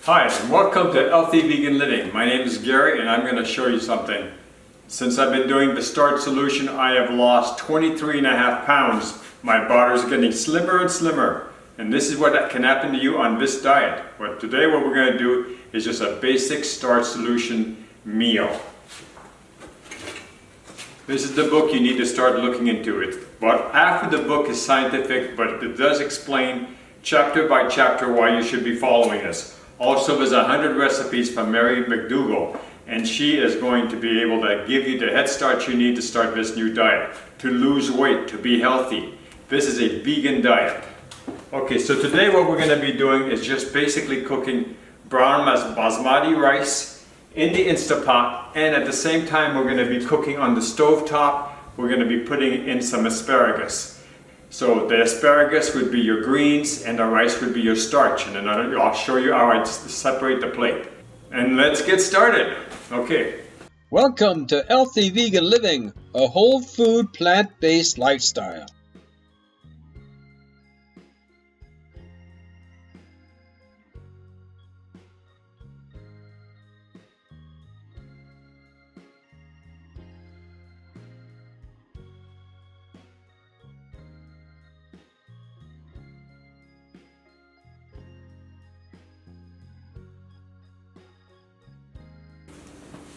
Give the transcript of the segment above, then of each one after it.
Hi, and welcome to Healthy Vegan Living. My name is Gary and I'm going to show you something. Since I've been doing the Starch solution, I have lost 23.5 pounds. My body's getting slimmer and slimmer. And this is what can happen to you on this diet. But today what we're going to do is just a basic Starch solution meal. This is the book you need to start looking into. It. But after the book is scientific, but it does explain chapter by chapter why you should be following this. Also, there's 100 recipes from Mary McDougall, and she is going to be able to give you the head start you need to start this new diet, to lose weight, to be healthy. This is a vegan diet. Okay, so today what we're going to be doing is just basically cooking brown basmati rice in the Instapot, and at the same time we're going to be cooking on the stove top. We're going to be putting in some asparagus. So the asparagus would be your greens and the rice would be your starch, and then I'll show you how I separate the plate. And let's get started. Okay. Welcome to Healthy Vegan Living, a whole food plant-based lifestyle.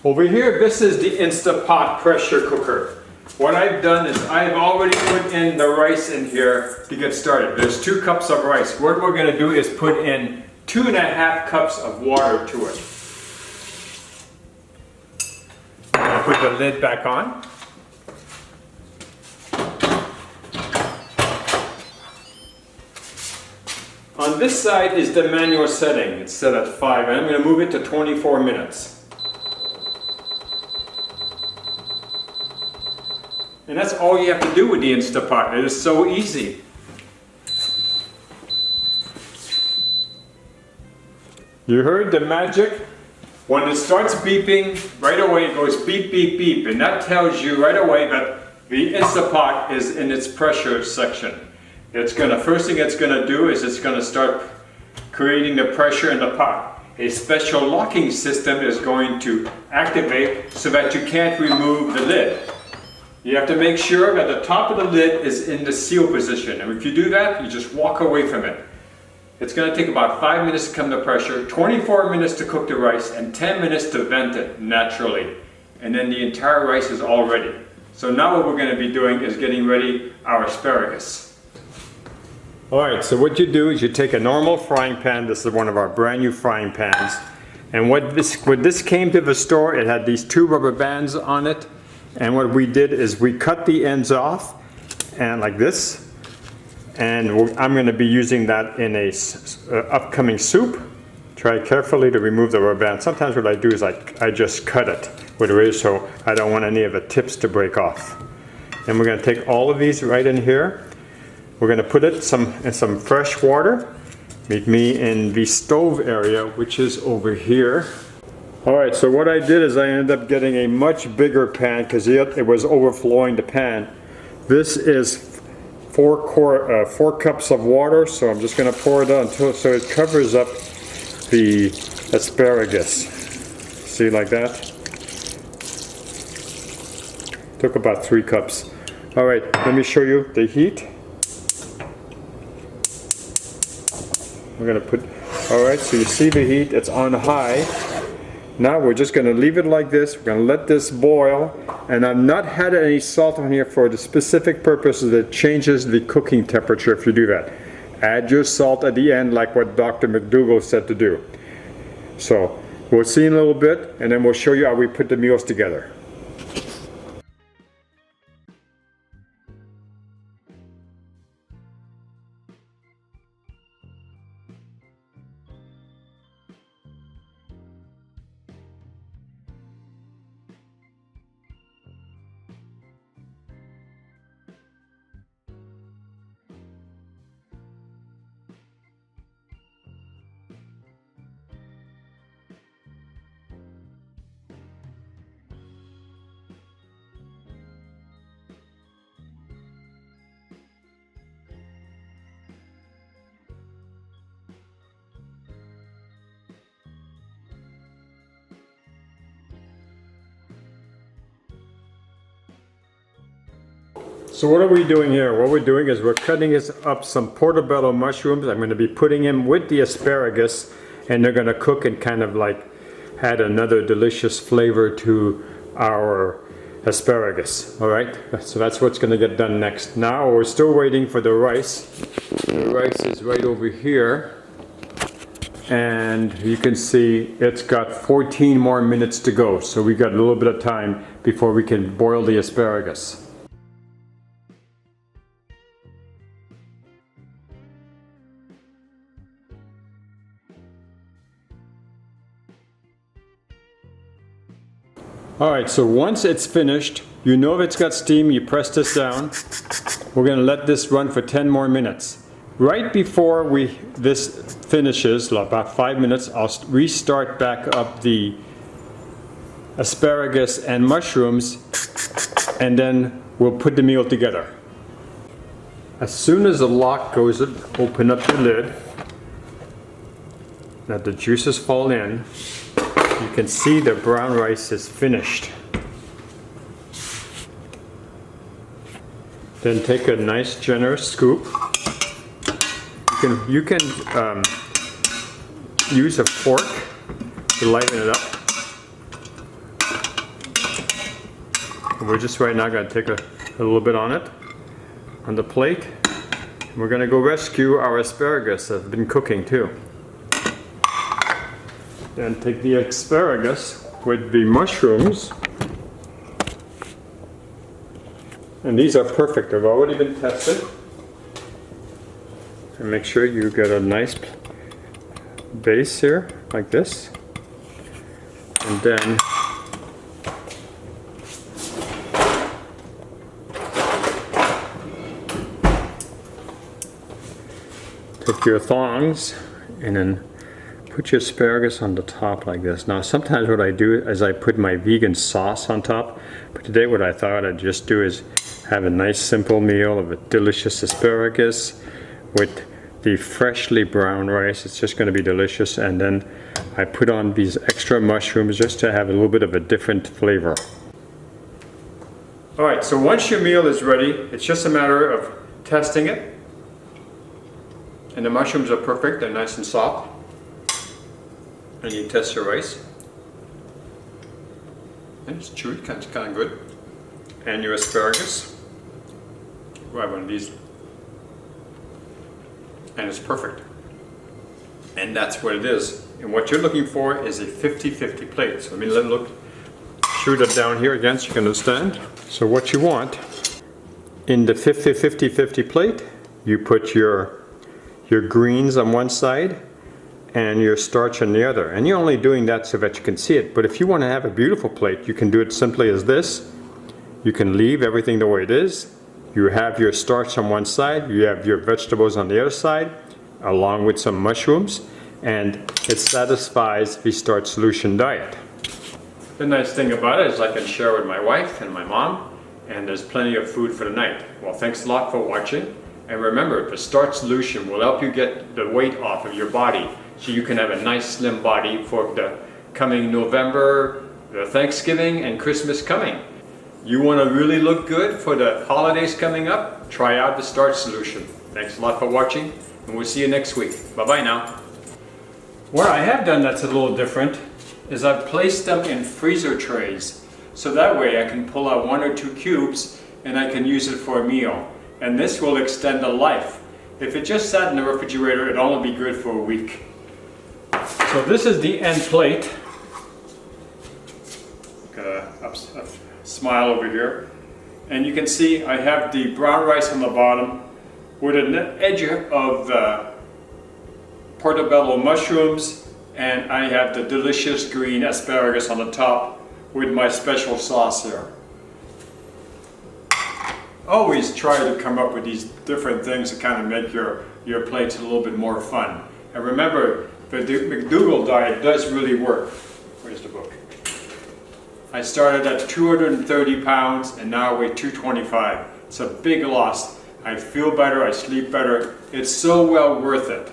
Over here, this is the Instapot pressure cooker. What I've done is I've already put in the rice in here to get started. There's 2 cups of rice. What we're going to do is put in 2.5 cups of water to it. I'll put the lid back on. On this side is the manual setting. It's set at 5, and I'm going to move it to 24 minutes. And that's all you have to do with the Instapot. It is so easy. You heard the magic? When it starts beeping, right away it goes beep, beep, beep. And that tells you right away that the Instapot is in its pressure section. First thing it's going to do is it's going to start creating the pressure in the pot. A special locking system is going to activate so that you can't remove the lid. You have to make sure that the top of the lid is in the seal position, and if you do that, you just walk away from it. It's going to take about 5 minutes to come to pressure, 24 minutes to cook the rice, and 10 minutes to vent it naturally. And then the entire rice is all ready. So now what we're going to be doing is getting ready our asparagus. Alright, so what you do is you take a normal frying pan. This is one of our brand new frying pans. And when this came to the store, it had these 2 rubber bands on it. And what we did is we cut the ends off, and like this, and I'm going to be using that in a upcoming soup. Try carefully to remove the rubber band. Sometimes what I do is I just cut it with a razor, so I don't want any of the tips to break off. And we're going to take all of these right in here. We're going to put it in some fresh water. Meet me in the stove area, which is over here. Alright, so what I did is I ended up getting a much bigger pan because it was overflowing the pan. This is 4 cups of water, so I'm just going to pour it on so it covers up the asparagus. See, like that? Took about 3 cups. Alright, let me show you the heat. We're going to put, alright, so you see the heat, it's on high. Now we're just going to leave it like this. We're going to let this boil, and I've not had any salt on here for the specific purpose that it changes the cooking temperature if you do that. Add your salt at the end like what Dr. McDougall said to do. So we'll see in a little bit, and then we'll show you how we put the meals together. So what are we doing here? What we're doing is we're cutting up some portobello mushrooms. I'm going to be putting them with the asparagus, and they're going to cook and kind of like add another delicious flavor to our asparagus. All right, so that's what's going to get done next. Now we're still waiting for the rice. The rice is right over here, and you can see it's got 14 more minutes to go. So we got a little bit of time before we can boil the asparagus. Alright, so once it's finished, you know if it's got steam, you press this down. We're going to let this run for 10 more minutes. Right before this finishes, about 5 minutes, I'll restart back up the asparagus and mushrooms, and then we'll put the meal together. As soon as the lock goes in, open up the lid, let the juices fall in. You can see the brown rice is finished. Then take a nice generous scoop. You can use a fork to lighten it up. And we're just right now going to take a little bit on it, on the plate. And we're going to go rescue our asparagus that's been cooking too. Then take the asparagus with the mushrooms, and these are perfect. They've already been tested. And make sure you get a nice base here, like this, and then take your thongs and then put your asparagus on the top like this. Now sometimes what I do is I put my vegan sauce on top, but today what I thought I'd just do is have a nice simple meal of a delicious asparagus with the freshly browned rice. It's just going to be delicious, and then I put on these extra mushrooms just to have a little bit of a different flavor. Alright, so once your meal is ready, it's just a matter of testing it, and the mushrooms are perfect, they're nice and soft. And you test your rice, and it's chewy, it's kind of good. And your asparagus, grab one of these, and it's perfect. And that's what it is. And what you're looking for is a 50-50 plate. So let me shoot it down here again so you can understand. So what you want in the 50-50 plate, you put your greens on one side and your starch on the other. And you're only doing that so that you can see it. But if you want to have a beautiful plate, you can do it simply as this. You can leave everything the way it is. You have your starch on one side, you have your vegetables on the other side, along with some mushrooms, and it satisfies the starch solution diet. The nice thing about it is I can share with my wife and my mom, and there's plenty of food for the night. Well, thanks a lot for watching. And remember, the starch solution will help you get the weight off of your body, so you can have a nice slim body for the coming November, the Thanksgiving and Christmas coming. You want to really look good for the holidays coming up? Try out the starch solution. Thanks a lot for watching, and we'll see you next week. Bye-bye now. What I have done that's a little different is I've placed them in freezer trays, so that way I can pull out 1 or 2 cubes and I can use it for a meal. And this will extend the life. If it just sat in the refrigerator, it'd only be good for a week. So this is the end plate. Got a smile over here. And you can see I have the brown rice on the bottom with an edge of portobello mushrooms, and I have the delicious green asparagus on the top with my special sauce here. Always try to come up with these different things to kind of make your plates a little bit more fun. And remember, the McDougall diet does really work. Where's the book? I started at 230 pounds and now I weigh 225. It's a big loss. I feel better, I sleep better. It's so well worth it.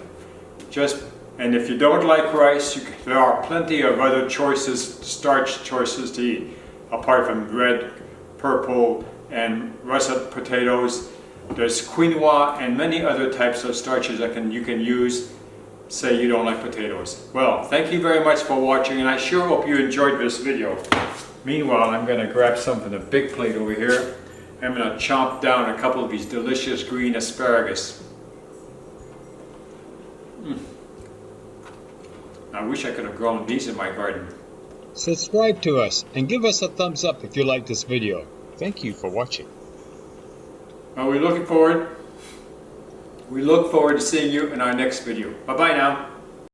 And if you don't like rice, there are plenty of other choices, starch choices to eat, apart from red, purple, and russet potatoes. There's quinoa and many other types of starches that you can use. Say you don't like potatoes. Well, thank you very much for watching, and I sure hope you enjoyed this video. Meanwhile, I'm going to grab some from the big plate over here. I'm going to chomp down a couple of these delicious green asparagus. I wish I could have grown these in my garden. Subscribe to us and give us a thumbs up if you like this video. Thank you for watching. Well, we look forward to seeing you in our next video. Bye-bye now.